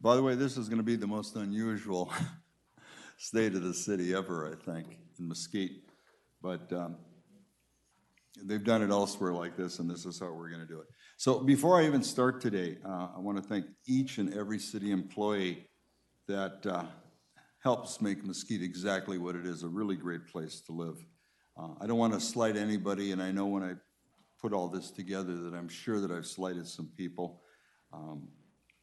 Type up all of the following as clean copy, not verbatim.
By the way, this is going to be the most unusual state of the city ever, I think, in Mesquite. But they've done it elsewhere like this, and this is how we're going to do it. So before I even start today, I want to thank each and every city employee that helps make Mesquite exactly what it is, a really great place to live. I don't want to slight anybody, and I know when I put all this together that I'm sure that I've slighted some people.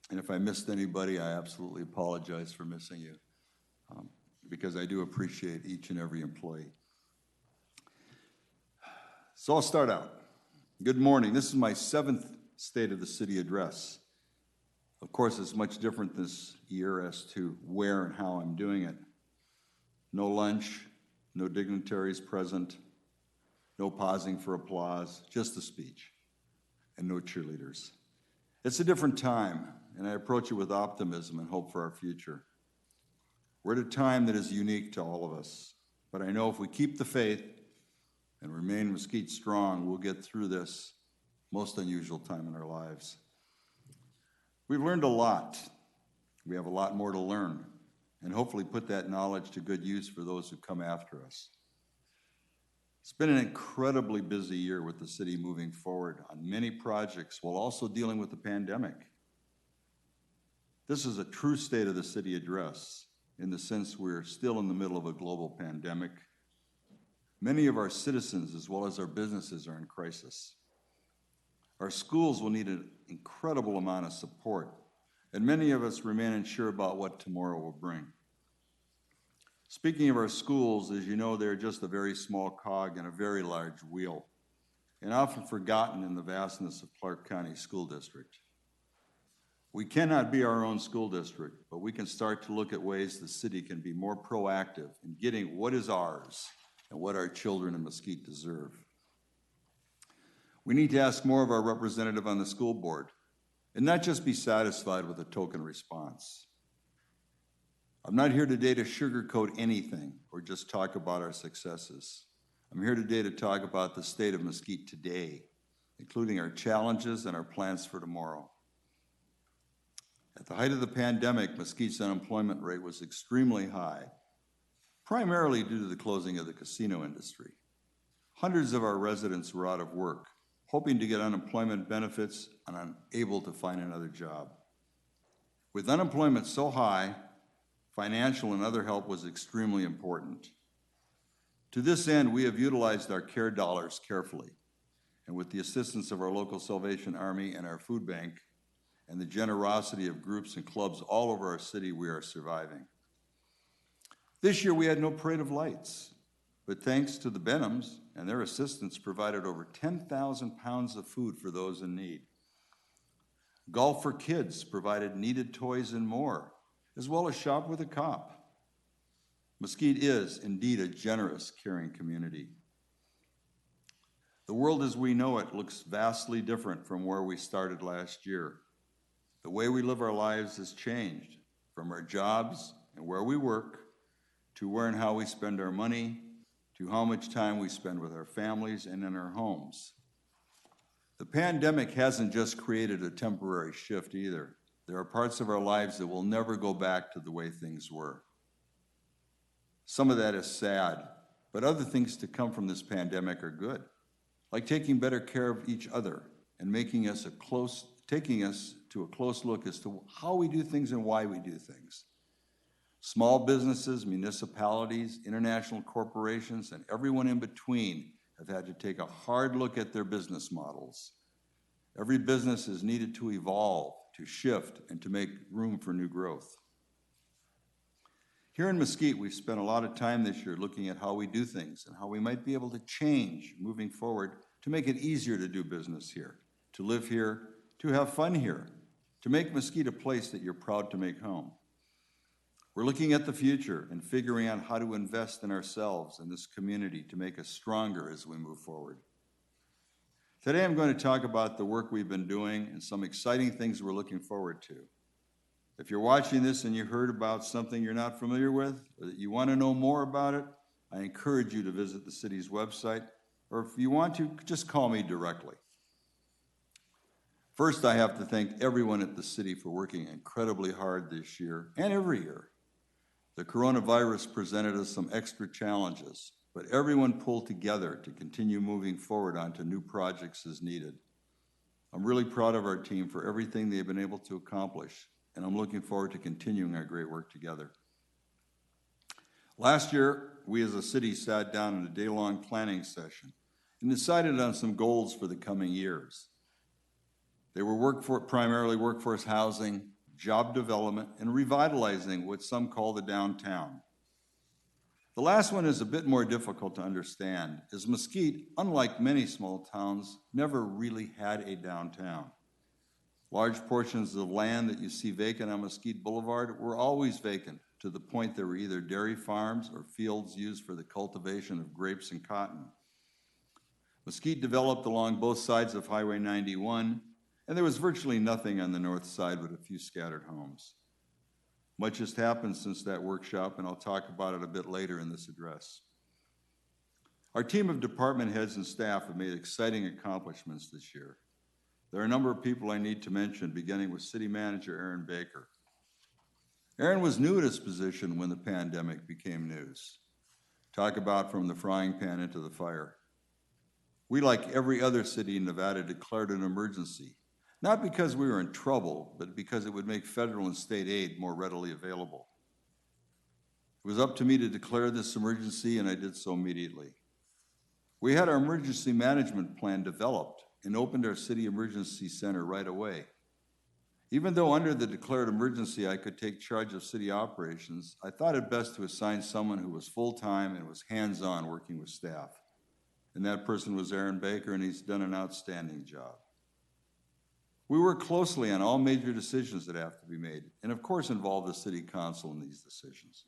And if I missed anybody, I absolutely apologize for missing you, because I do appreciate each and every employee. So I'll start out. Good morning. This is my 7th State of the City address. Of course, it's much different this year as to where and how I'm doing it. No lunch, no dignitaries present, no pausing for applause, just a speech, and no cheerleaders. It's a different time, and I approach it with optimism and hope for our future. We're at a time that is unique to all of us, but I know if we keep the faith and remain Mesquite strong, we'll get through this most unusual time in our lives. We've learned a lot. We have a lot more to learn, and hopefully put that knowledge to good use for those who come after us. It's been an incredibly busy year with the city moving forward on many projects while also dealing with the pandemic. This is a true State of the City address in the sense we're still in the middle of a global pandemic. Many of our citizens as well as our businesses are in crisis. Our schools will need an incredible amount of support, and many of us remain unsure about what tomorrow will bring. Speaking of our schools, as you know, they're just a very small cog in a very large wheel, and often forgotten in the vastness of Clark County School District. We cannot be our own school district, but we can start to look at ways the city can be more proactive in getting what is ours and what our children in Mesquite deserve. We need to ask more of our representative on the school board and not just be satisfied with a token response. I'm not here today to sugarcoat anything or just talk about our successes. I'm here today to talk about the state of Mesquite today, including our challenges and our plans for tomorrow. At the height of the pandemic, Mesquite's unemployment rate was extremely high, primarily due to the closing of the casino industry. Hundreds of our residents were out of work, hoping to get unemployment benefits and unable to find another job. With unemployment so high, financial and other help was extremely important. To this end, we have utilized our CARE dollars carefully, and with the assistance of our local Salvation Army and our food bank, and the generosity of groups and clubs all over our city, we are surviving. This year we had no parade of lights, but thanks to the Benhams and their assistance provided over 10,000 pounds of food for those in need. Golf for Kids provided needed toys and more, as well as Shop with a Cop. Mesquite is indeed a generous, caring community. The world as we know it looks vastly different from where we started last year. The way we live our lives has changed, from our jobs and where we work, to where and how we spend our money, to how much time we spend with our families and in our homes. The pandemic hasn't just created a temporary shift either. There are parts of our lives that will never go back to the way things were. Some of that is sad, but other things to come from this pandemic are good, like taking better care of each other and taking us to a close look as to how we do things and why we do things. Small businesses, municipalities, international corporations, and everyone in between have had to take a hard look at their business models. Every business is needed to evolve, to shift, and to make room for new growth. Here in Mesquite, we've spent a lot of time this year looking at how we do things and how we might be able to change moving forward to make it easier to do business here, to live here, to have fun here, to make Mesquite a place that you're proud to make home. We're looking at the future and figuring out how to invest in ourselves and this community to make us stronger as we move forward. Today I'm going to talk about the work we've been doing and some exciting things we're looking forward to. If you're watching this and you heard about something you're not familiar with, or that you want to know more about it, I encourage you to visit the city's website, or if you want to, just call me directly. First, I have to thank everyone at the city for working incredibly hard this year and every year. The coronavirus presented us some extra challenges, but everyone pulled together to continue moving forward onto new projects as needed. I'm really proud of our team for everything they've been able to accomplish, and I'm looking forward to continuing our great work together. Last year, we as a city sat down in a day-long planning session and decided on some goals for the coming years. They were primarily workforce housing, job development, and revitalizing what some call the downtown. The last one is a bit more difficult to understand, as Mesquite, unlike many small towns, never really had a downtown. Large portions of the land that you see vacant on Mesquite Boulevard were always vacant, to the point there were either dairy farms or fields used for the cultivation of grapes and cotton. Mesquite developed along both sides of Highway 91, and there was virtually nothing on the north side but a few scattered homes. Much has happened since that workshop, and I'll talk about it a bit later in this address. Our team of department heads and staff have made exciting accomplishments this year. There are a number of people I need to mention, beginning with City Manager Aaron Baker. Aaron was new at his position when the pandemic became news. Talk about from the frying pan into the fire. We, like every other city in Nevada, declared an emergency. Not because we were in trouble, but because it would make federal and state aid more readily available. It was up to me to declare this emergency, and I did so immediately. We had our emergency management plan developed and opened our city emergency center right away. Even though under the declared emergency I could take charge of city operations, I thought it best to assign someone who was full-time and was hands-on working with staff. And that person was Aaron Baker, and he's done an outstanding job. We work closely on all major decisions that have to be made, and of course involve the city council in these decisions.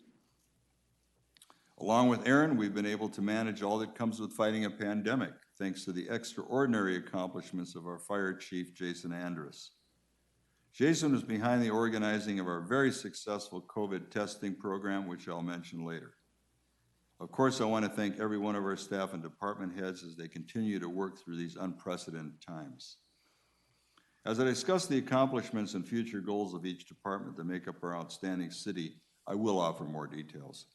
Along with Aaron, we've been able to manage all that comes with fighting a pandemic, thanks to the extraordinary accomplishments of our fire chief, Jason Andrus. Jason was behind the organizing of our very successful COVID testing program, which I'll mention later. Of course, I want to thank every one of our staff and department heads as they continue to work through these unprecedented times. As I discuss the accomplishments and future goals of each department that make up our outstanding city, I will offer more details.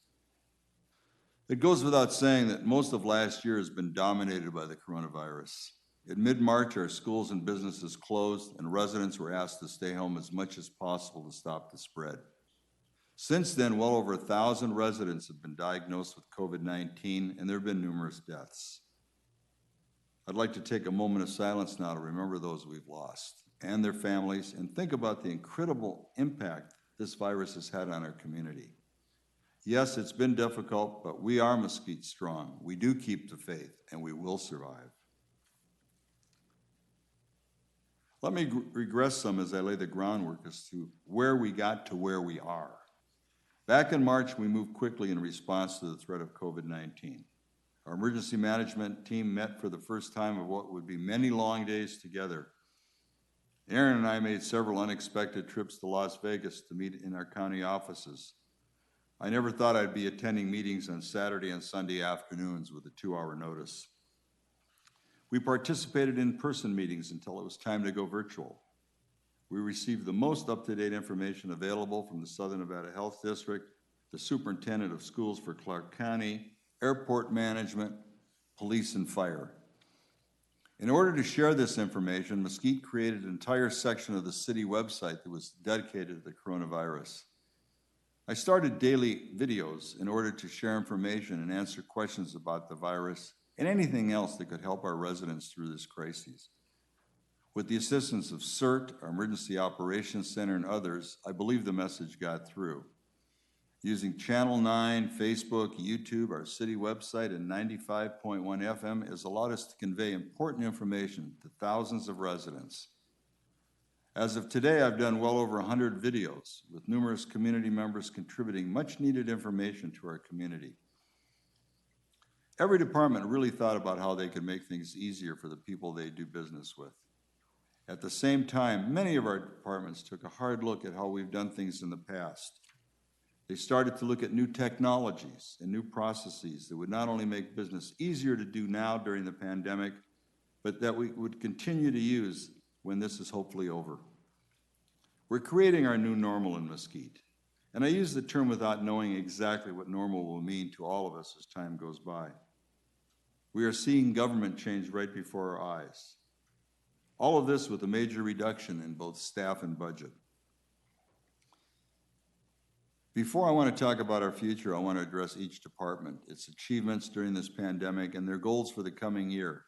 It goes without saying that most of last year has been dominated by the coronavirus. In mid-March, our schools and businesses closed, and residents were asked to stay home as much as possible to stop the spread. Since then, well over 1,000 residents have been diagnosed with COVID-19, and there have been numerous deaths. I'd like to take a moment of silence now to remember those we've lost and their families, and think about the incredible impact this virus has had on our community. Yes, it's been difficult, but we are Mesquite strong. We do keep the faith, and we will survive. Let me regress some as I lay the groundwork as to where we got to where we are. Back in March, we moved quickly in response to the threat of COVID-19. Our emergency management team met for the first time of what would be many long days together. Aaron and I made several unexpected trips to Las Vegas to meet in our county offices. I never thought I'd be attending meetings on Saturday and Sunday afternoons with a 2-hour notice. We participated in person meetings until it was time to go virtual. We received the most up-to-date information available from the Southern Nevada Health District, the Superintendent of Schools for Clark County, airport management, police, and fire. In order to share this information, Mesquite created an entire section of the city website that was dedicated to the coronavirus. I started daily videos in order to share information and answer questions about the virus and anything else that could help our residents through this crisis. With the assistance of CERT, our Emergency Operations Center, and others, I believe the message got through. Using Channel 9, Facebook, YouTube, our city website, and 95.1 FM has allowed us to convey important information to thousands of residents. As of today, I've done well over 100 videos, with numerous community members contributing much needed information to our community. Every department really thought about how they could make things easier for the people they do business with. At the same time, many of our departments took a hard look at how we've done things in the past. They started to look at new technologies and new processes that would not only make business easier to do now during the pandemic, but that we would continue to use when this is hopefully over. We're creating our new normal in Mesquite, and I use the term without knowing exactly what normal will mean to all of us as time goes by. We are seeing government change right before our eyes. All of this with a major reduction in both staff and budget. Before I want to talk about our future, I want to address each department, its achievements during this pandemic, and their goals for the coming year.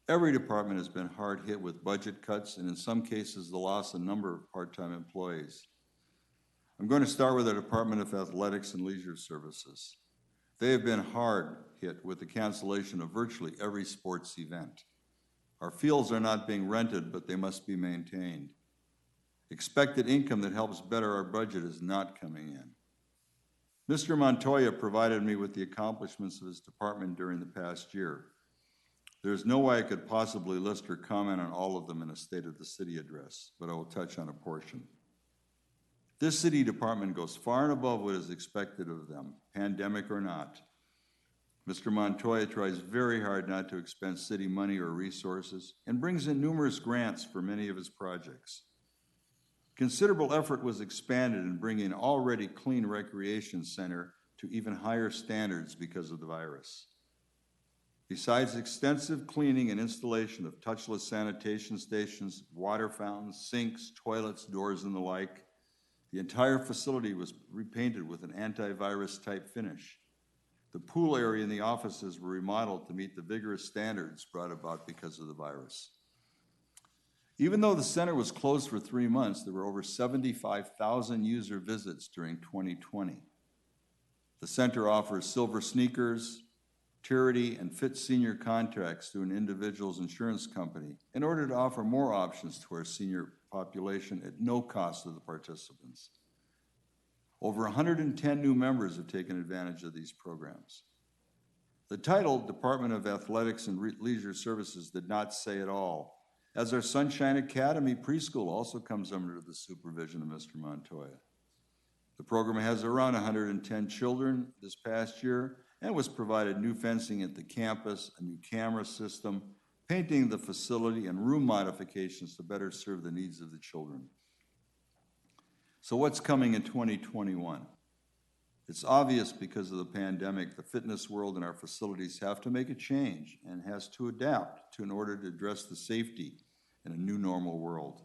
Every department has been hard hit with budget cuts and in some cases the loss of a number of part-time employees. I'm going to start with the Department of Athletics and Leisure Services. They have been hard hit with the cancellation of virtually every sports event. Our fields are not being rented, but they must be maintained. Expected income that helps better our budget is not coming in. Mr. Montoya provided me with the accomplishments of his department during the past year. There's no way I could possibly list or comment on all of them in a State of the City address, but I will touch on a portion. This city department goes far and above what is expected of them, pandemic or not. Mr. Montoya tries very hard not to expend city money or resources and brings in numerous grants for many of his projects. Considerable effort was expanded in bringing an already clean recreation center to even higher standards because of the virus. Besides extensive cleaning and installation of touchless sanitation stations, water fountains, sinks, toilets, doors, and the like, the entire facility was repainted with an antivirus type finish. The pool area and the offices were remodeled to meet the vigorous standards brought about because of the virus. Even though the center was closed for 3 months, there were over 75,000 user visits during 2020. The center offers silver sneakers, charity, and fit senior contracts through an individual's insurance company in order to offer more options to our senior population at no cost to the participants. Over 110 new members have taken advantage of these programs. The title, Department of Athletics and Leisure Services, did not say it all, as our Sunshine Academy preschool also comes under the supervision of Mr. Montoya. The program has around 110 children this past year and was provided new fencing at the campus, a new camera system, painting the facility, and room modifications to better serve the needs of the children. So what's coming in 2021? It's obvious because of the pandemic, the fitness world and our facilities have to make a change and has to adapt in order to address the safety in a new normal world.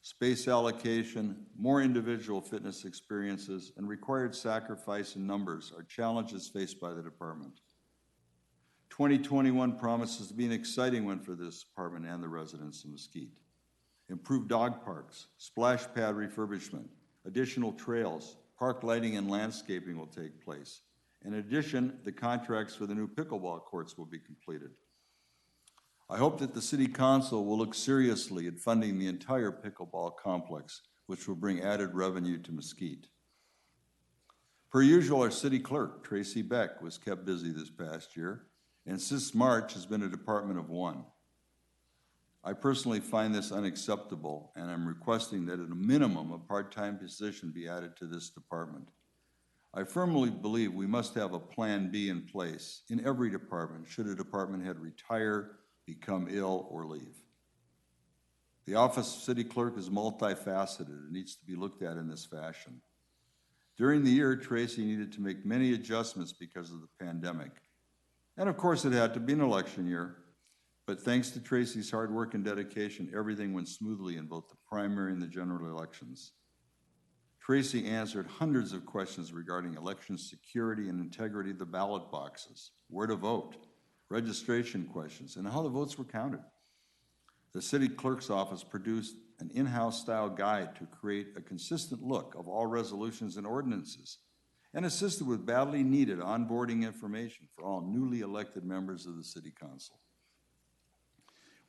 Space allocation, more individual fitness experiences, and required sacrifice in numbers are challenges faced by the department. 2021 promises to be an exciting one for this department and the residents of Mesquite. Improved dog parks, splash pad refurbishment, additional trails, park lighting and landscaping will take place. In addition, the contracts for the new pickleball courts will be completed. I hope that the City Council will look seriously at funding the entire pickleball complex, which will bring added revenue to Mesquite. Per usual, our City Clerk, Tracy Beck, was kept busy this past year, and since March has been a department of one. I personally find this unacceptable, and I'm requesting that at a minimum a part-time position be added to this department. I firmly believe we must have a plan B in place in every department should a department head retire, become ill, or leave. The office of City Clerk is multifaceted and needs to be looked at in this fashion. During the year, Tracy needed to make many adjustments because of the pandemic. And of course, it had to be an election year. But thanks to Tracy's hard work and dedication, everything went smoothly in both the primary and the general elections. Tracy answered hundreds of questions regarding election security and integrity of the ballot boxes, where to vote, registration questions, and how the votes were counted. The City Clerk's office produced an in-house style guide to create a consistent look of all resolutions and ordinances, and assisted with badly needed onboarding information for all newly elected members of the City Council.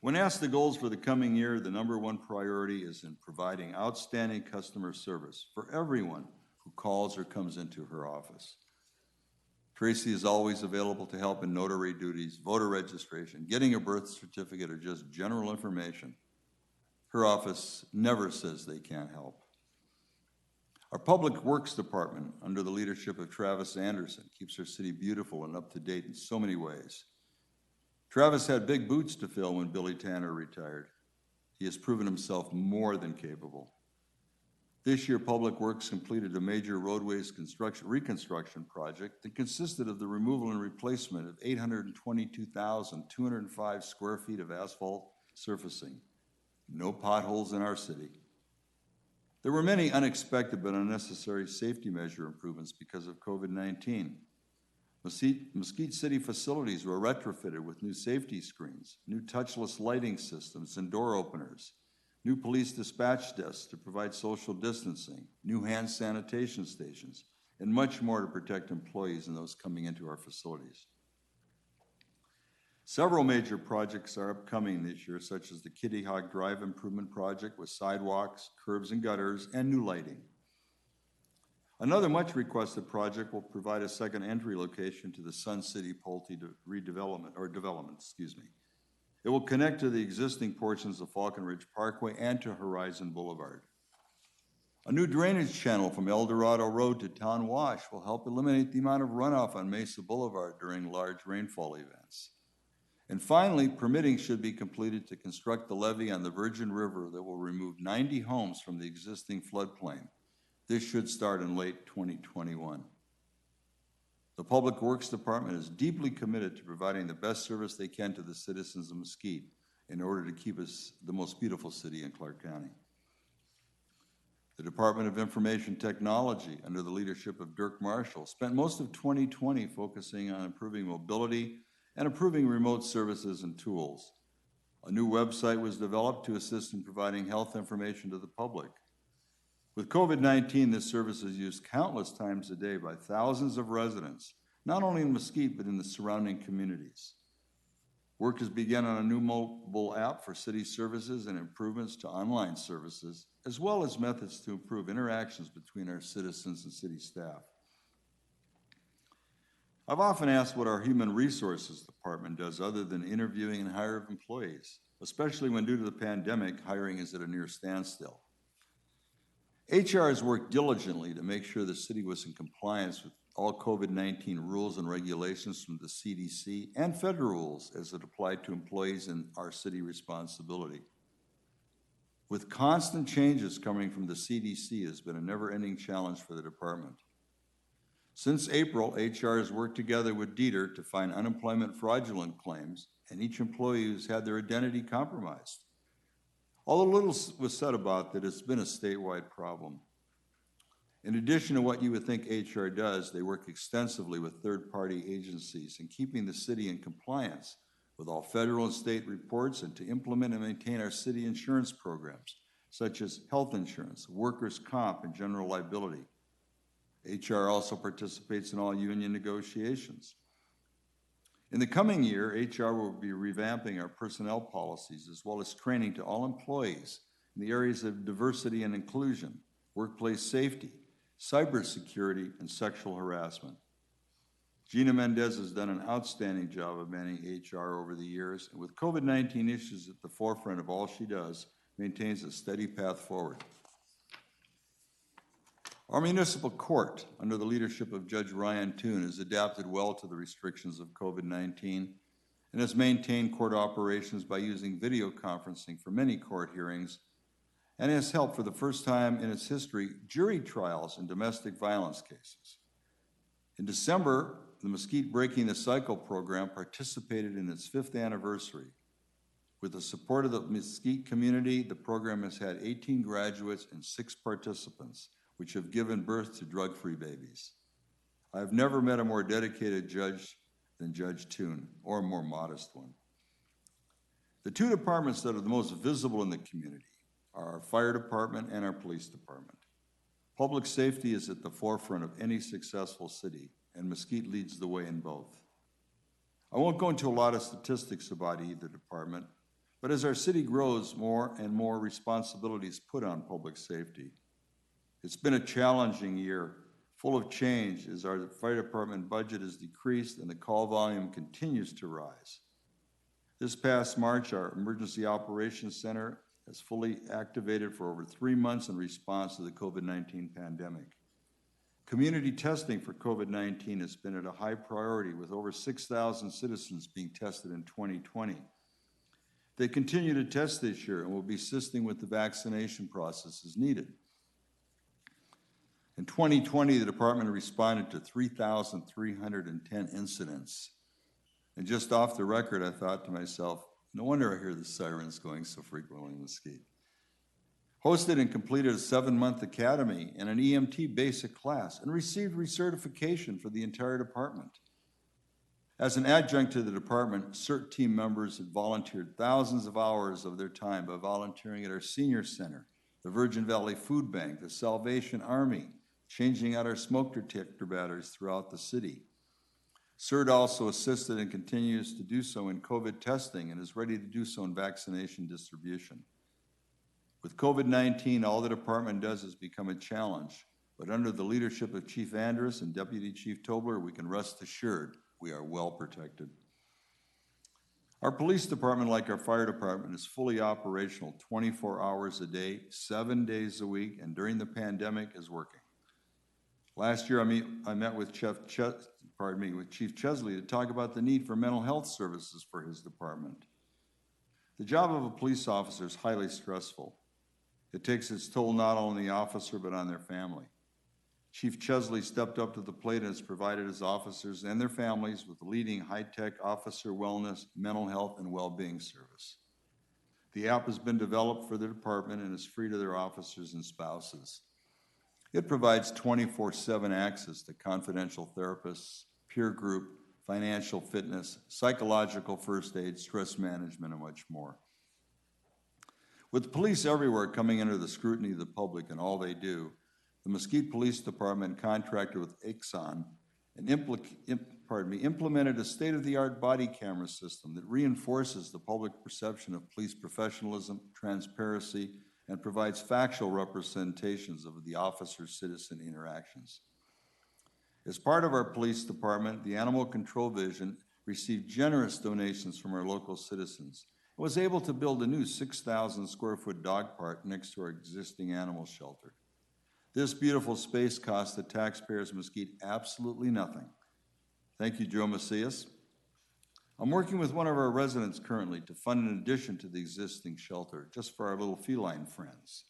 When asked the goals for the coming year, the number one priority is in providing outstanding customer service for everyone who calls or comes into her office. Tracy is always available to help in notary duties, voter registration, getting a birth certificate, or just general information. Her office never says they can't help. Our Public Works Department, under the leadership of Travis Anderson, keeps our city beautiful and up to date in so many ways. Travis had big boots to fill when Billy Tanner retired. He has proven himself more than capable. This year, Public Works completed a major roadways reconstruction project that consisted of the removal and replacement of 822,205 square feet of asphalt surfacing. No potholes in our city. There were many unexpected but unnecessary safety measure improvements because of COVID-19. Mesquite City facilities were retrofitted with new safety screens, new touchless lighting systems and door openers, new police dispatch desks to provide social distancing, new hand sanitation stations, and much more to protect employees and those coming into our facilities. Several major projects are upcoming this year, such as the Kitty Hawk Drive Improvement Project with sidewalks, curbs and gutters, and new lighting. Another much requested project will provide a second entry location to the Sun City Pulte development. It will connect to the existing portions of Falcon Ridge Parkway and to Horizon Boulevard. A new drainage channel from El Dorado Road to Town Wash will help eliminate the amount of runoff on Mesa Boulevard during large rainfall events. And finally, permitting should be completed to construct the levee on the Virgin River that will remove 90 homes from the existing floodplain. This should start in late 2021. The Public Works Department is deeply committed to providing the best service they can to the citizens of Mesquite in order to keep us the most beautiful city in Clark County. The Department of Information Technology, under the leadership of Dirk Marshall, spent most of 2020 focusing on improving mobility and improving remote services and tools. A new website was developed to assist in providing health information to the public. With COVID-19, this service is used countless times a day by thousands of residents, not only in Mesquite, but in the surrounding communities. Work has begun on a new mobile app for city services and improvements to online services, as well as methods to improve interactions between our citizens and city staff. I've often asked what our Human Resources Department does other than interviewing and hire employees, especially when due to the pandemic, hiring is at a near standstill. HR has worked diligently to make sure the city was in compliance with all COVID-19 rules and regulations from the CDC and federal rules as it applied to employees in our city responsibility. With constant changes coming from the CDC, it has been a never-ending challenge for the department. Since April, HR has worked together with Dieter to find unemployment fraudulent claims and each employee who's had their identity compromised. Although little was said about that, it's been a statewide problem. In addition to what you would think HR does, they work extensively with third-party agencies in keeping the city in compliance with all federal and state reports and to implement and maintain our city insurance programs, such as health insurance, workers' comp, and general liability. HR also participates in all union negotiations. In the coming year, HR will be revamping our personnel policies as well as training to all employees in the areas of diversity and inclusion, workplace safety, cybersecurity, and sexual harassment. Gina Mendez has done an outstanding job of managing HR over the years, and with COVID-19 issues at the forefront of all she does, maintains a steady path forward. Our municipal court, under the leadership of Judge Ryan Toon, has adapted well to the restrictions of COVID-19 and has maintained court operations by using video conferencing for many court hearings and has helped for the first time in its history jury trials in domestic violence cases. In December, the Mesquite Breaking the Cycle program participated in its 5th anniversary. With the support of the Mesquite community, the program has had 18 graduates and 6 participants, which have given birth to drug-free babies. I have never met a more dedicated judge than Judge Toon, or a more modest one. The 2 departments that are the most visible in the community are our fire department and our police department. Public safety is at the forefront of any successful city, and Mesquite leads the way in both. I won't go into a lot of statistics about either department, but as our city grows, more and more responsibilities put on public safety. It's been a challenging year, full of change as our fire department budget has decreased and the call volume continues to rise. This past March, our Emergency Operations Center has fully activated for over 3 months in response to the COVID-19 pandemic. Community testing for COVID-19 has been at a high priority with over 6,000 citizens being tested in 2020. They continue to test this year and will be assisting with the vaccination process as needed. In 2020, the department responded to 3,310 incidents. And just off the record, I thought to myself, no wonder I hear the sirens going so frequently in Mesquite. Hosted and completed a 7-month academy and an EMT basic class and received recertification for the entire department. As an adjunct to the department, CERT team members had volunteered thousands of hours of their time by volunteering at our senior center, the Virgin Valley Food Bank, the Salvation Army, changing out our smoke detector batteries throughout the city. CERT also assisted and continues to do so in COVID testing and is ready to do so in vaccination distribution. With COVID-19, all the department does is become a challenge, but under the leadership of Chief Andrus and Deputy Chief Tobler, we can rest assured we are well protected. Our police department, like our fire department, is fully operational 24 hours a day, 7 days a week, and during the pandemic is working. Last year, I met with Chief Chesley to talk about the need for mental health services for his department. The job of a police officer is highly stressful. It takes its toll not only on the officer, but on their family. Chief Chesley stepped up to the plate and has provided his officers and their families with leading high-tech officer wellness, mental health, and well-being service. The app has been developed for the department and is free to their officers and spouses. It provides 24/7 access to confidential therapists, peer group, financial fitness, psychological first aid, stress management, and much more. With police everywhere coming under the scrutiny of the public in all they do, the Mesquite Police Department contracted with Exxon and implemented a state-of-the-art body camera system that reinforces the public perception of police professionalism, transparency, and provides factual representations of the officer-citizen interactions. As part of our police department, the Animal Control Division received generous donations from our local citizens and was able to build a new 6,000 square foot dog park next to our existing animal shelter. This beautiful space cost the taxpayers of Mesquite absolutely nothing. Thank you, Joe Macias. I'm working with one of our residents currently to fund an addition to the existing shelter, just for our little feline friends.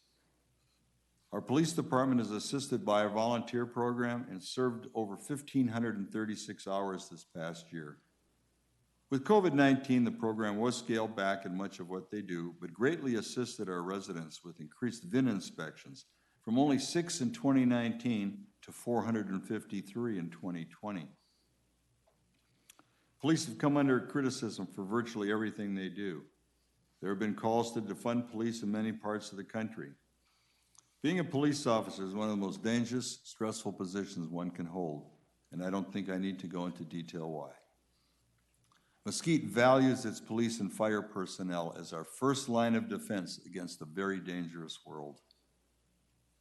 Our police department is assisted by a volunteer program and served over 1,536 hours this past year. With COVID-19, the program was scaled back in much of what they do, but greatly assisted our residents with increased VIN inspections from only 6 in 2019 to 453 in 2020. Police have come under criticism for virtually everything they do. There have been calls to defund police in many parts of the country. Being a police officer is one of the most dangerous, stressful positions one can hold, and I don't think I need to go into detail why. Mesquite values its police and fire personnel as our first line of defense against a very dangerous world.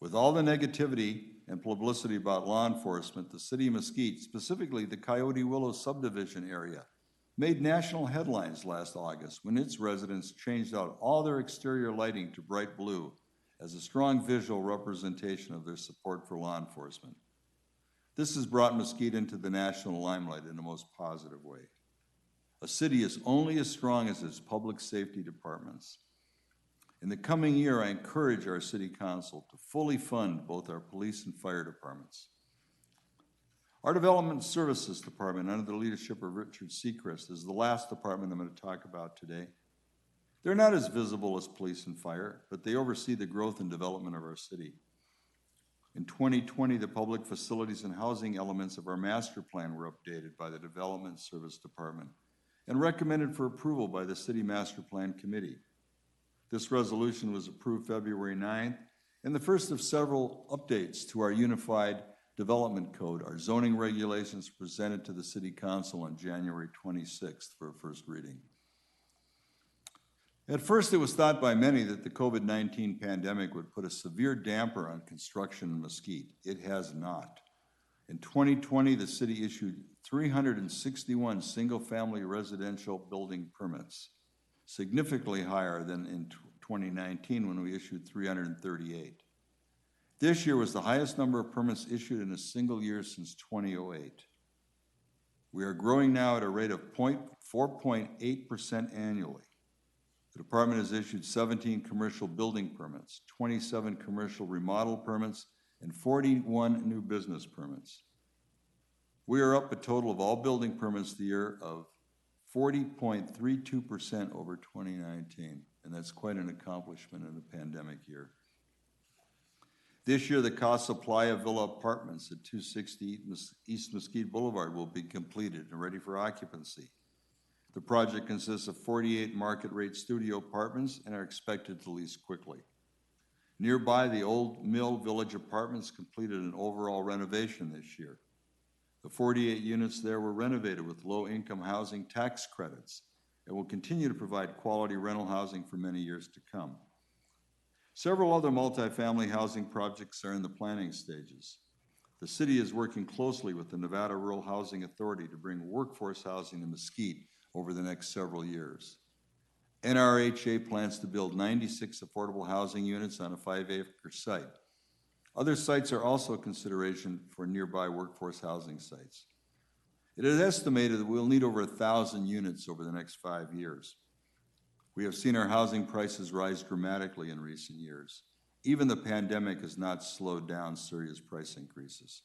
With all the negativity and publicity about law enforcement, the city of Mesquite, specifically the Coyote Willow subdivision area, made national headlines last August when its residents changed out all their exterior lighting to bright blue as a strong visual representation of their support for law enforcement. This has brought Mesquite into the national limelight in the most positive way. A city is only as strong as its public safety departments. In the coming year, I encourage our City Council to fully fund both our police and fire departments. Our Development Services Department, under the leadership of Richard Seacrest, is the last department I'm going to talk about today. They're not as visible as police and fire, but they oversee the growth and development of our city. In 2020, the public facilities and housing elements of our master plan were updated by the Development Service Department and recommended for approval by the City Master Plan Committee. This resolution was approved February 9th, and the first of several updates to our Unified Development Code, our zoning regulations, presented to the City Council on January 26th for a first reading. At first, it was thought by many that the COVID-19 pandemic would put a severe damper on construction in Mesquite. It has not. In 2020, the city issued 361 single-family residential building permits, significantly higher than in 2019 when we issued 338. This year was the highest number of permits issued in a single year since 2008. We are growing now at a rate of 4.8% annually. The department has issued 17 commercial building permits, 27 commercial remodel permits, and 41 new business permits. We are up a total of all building permits the year of 40.32% over 2019, and that's quite an accomplishment in a pandemic year. This year, the Casa Playa Villa Apartments at 260 East Mesquite Boulevard will be completed and ready for occupancy. The project consists of 48 market-rate studio apartments and are expected to lease quickly. Nearby, the Old Mill Village Apartments completed an overall renovation this year. The 48 units there were renovated with low-income housing tax credits and will continue to provide quality rental housing for many years to come. Several other multifamily housing projects are in the planning stages. The city is working closely with the Nevada Rural Housing Authority to bring workforce housing to Mesquite over the next several years. NRHA plans to build 96 affordable housing units on a 5-acre site. Other sites are also a consideration for nearby workforce housing sites. It is estimated that we'll need over 1,000 units over the next 5 years. We have seen our housing prices rise dramatically in recent years. Even the pandemic has not slowed down serious price increases.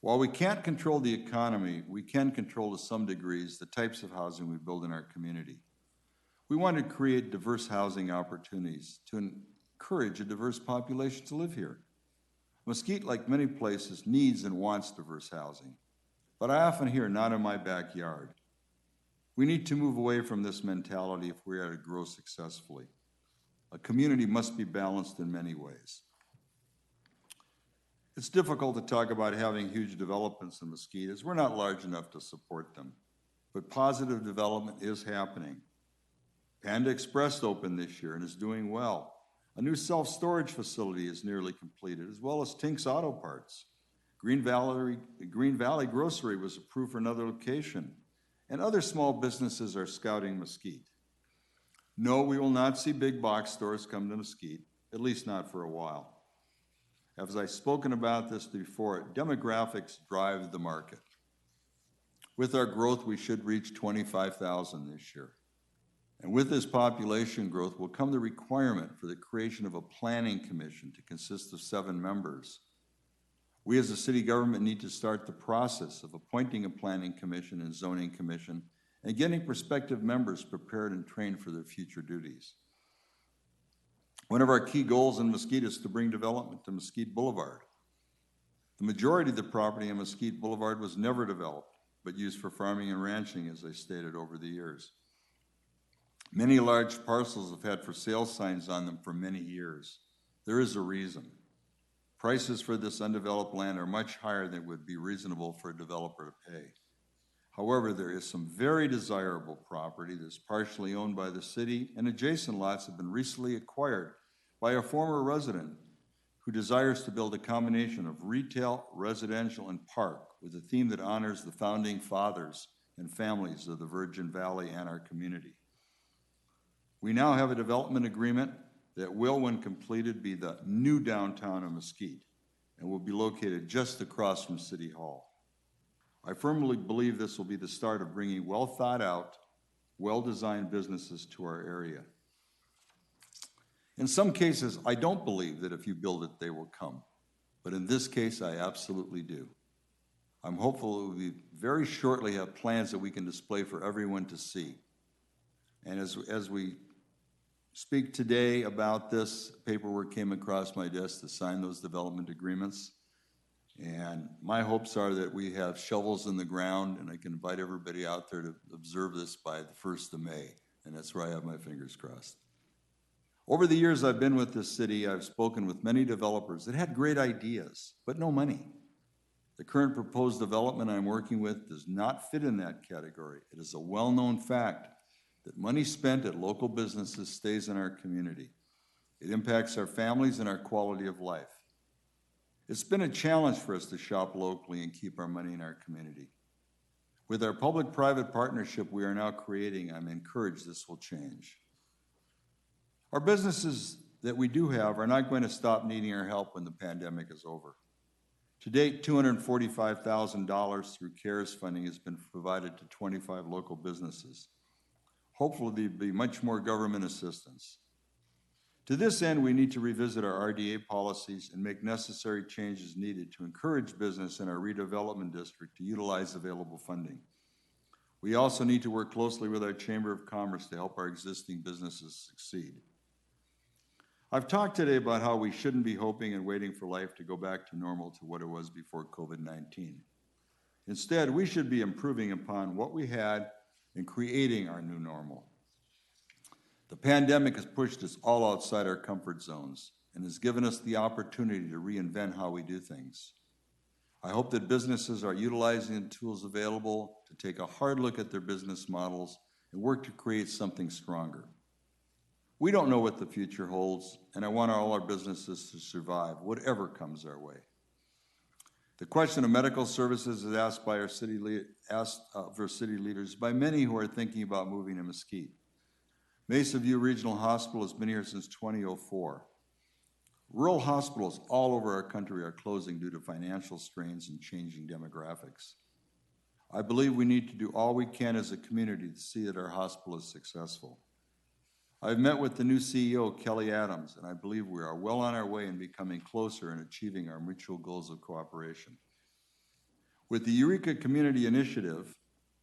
While we can't control the economy, we can control to some degrees the types of housing we build in our community. We want to create diverse housing opportunities to encourage a diverse population to live here. Mesquite, like many places, needs and wants diverse housing, but I often hear, not in my backyard. We need to move away from this mentality if we are to grow successfully. A community must be balanced in many ways. It's difficult to talk about having huge developments in Mesquite as we're not large enough to support them, but positive development is happening. Panda Express opened this year and is doing well. A new self-storage facility is nearly completed, as well as Tink's Auto Parts. Green Valley Grocery was approved for another location, and other small businesses are scouting Mesquite. No, we will not see big box stores come to Mesquite, at least not for a while. As I've spoken about this before, demographics drive the market. With our growth, we should reach 25,000 this year. And with this population growth will come the requirement for the creation of a planning commission to consist of 7 members. We as a city government need to start the process of appointing a planning commission and zoning commission and getting prospective members prepared and trained for their future duties. One of our key goals in Mesquite is to bring development to Mesquite Boulevard. The majority of the property on Mesquite Boulevard was never developed, but used for farming and ranching, as I stated, over the years. Many large parcels have had for sale signs on them for many years. There is a reason. Prices for this undeveloped land are much higher than would be reasonable for a developer to pay. However, there is some very desirable property that's partially owned by the city, and adjacent lots have been recently acquired by a former resident who desires to build a combination of retail, residential, and park with a theme that honors the founding fathers and families of the Virgin Valley and our community. We now have a development agreement that will, when completed, be the new downtown of Mesquite and will be located just across from City Hall. I firmly believe this will be the start of bringing well-thought-out, well-designed businesses to our area. In some cases, I don't believe that if you build it, they will come. But in this case, I absolutely do. I'm hopeful that we very shortly have plans that we can display for everyone to see. And as we speak today about this, paperwork came across my desk to sign those development agreements. And my hopes are that we have shovels in the ground, and I can invite everybody out there to observe this by the 1st of May. And that's where I have my fingers crossed. Over the years I've been with this city, I've spoken with many developers that had great ideas, but no money. The current proposed development I'm working with does not fit in that category. It is a well-known fact that money spent at local businesses stays in our community. It impacts our families and our quality of life. It's been a challenge for us to shop locally and keep our money in our community. With our public-private partnership we are now creating, I'm encouraged this will change. Our businesses that we do have are not going to stop needing our help when the pandemic is over. To date, $245,000 through CARES funding has been provided to 25 local businesses. Hopefully there'll be much more government assistance. To this end, we need to revisit our RDA policies and make necessary changes needed to encourage business in our redevelopment district to utilize available funding. We also need to work closely with our Chamber of Commerce to help our existing businesses succeed. I've talked today about how we shouldn't be hoping and waiting for life to go back to normal to what it was before COVID-19. Instead, we should be improving upon what we had and creating our new normal. The pandemic has pushed us all outside our comfort zones and has given us the opportunity to reinvent how we do things. I hope that businesses are utilizing the tools available to take a hard look at their business models and work to create something stronger. We don't know what the future holds, and I want all our businesses to survive, whatever comes our way. The question of medical services is asked by our city leaders by many who are thinking about moving to Mesquite. Mesa View Regional Hospital has been here since 2004. Rural hospitals all over our country are closing due to financial strains and changing demographics. I believe we need to do all we can as a community to see that our hospital is successful. I've met with the new CEO, Kelly Adams, and I believe we are well on our way in becoming closer in achieving our mutual goals of cooperation. With the Eureka Community Initiative,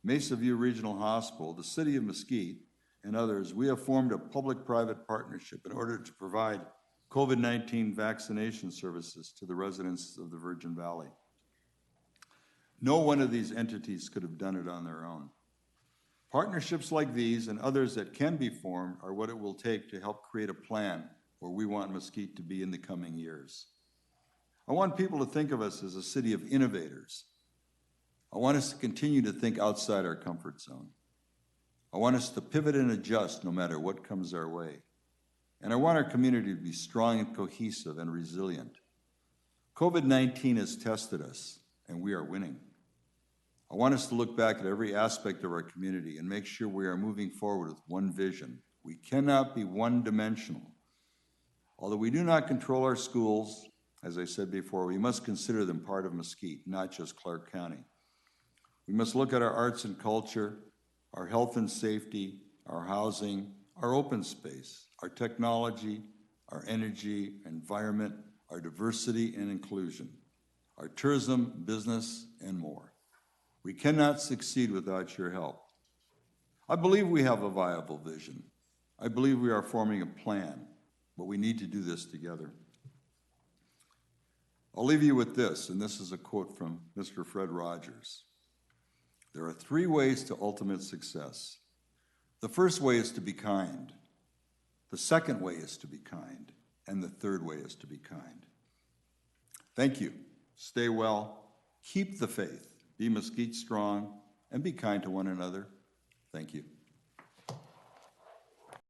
Mesa View Regional Hospital, the City of Mesquite, and others, we have formed a public-private partnership in order to provide COVID-19 vaccination services to the residents of the Virgin Valley. No one of these entities could have done it on their own. Partnerships like these and others that can be formed are what it will take to help create a plan where we want Mesquite to be in the coming years. I want people to think of us as a city of innovators. I want us to continue to think outside our comfort zone. I want us to pivot and adjust no matter what comes our way. And I want our community to be strong and cohesive and resilient. COVID-19 has tested us, and we are winning. I want us to look back at every aspect of our community and make sure we are moving forward with one vision. We cannot be one-dimensional. Although we do not control our schools, as I said before, we must consider them part of Mesquite, not just Clark County. We must look at our arts and culture, our health and safety, our housing, our open space, our technology, our energy, environment, our diversity and inclusion, our tourism, business, and more. We cannot succeed without your help. I believe we have a viable vision. I believe we are forming a plan, but we need to do this together. I'll leave you with this, and this is a quote from Mr. Fred Rogers. There are 3 ways to ultimate success. The first way is to be kind. The second way is to be kind. And the third way is to be kind. Thank you. Stay well. Keep the faith. Be Mesquite strong. And be kind to one another. Thank you.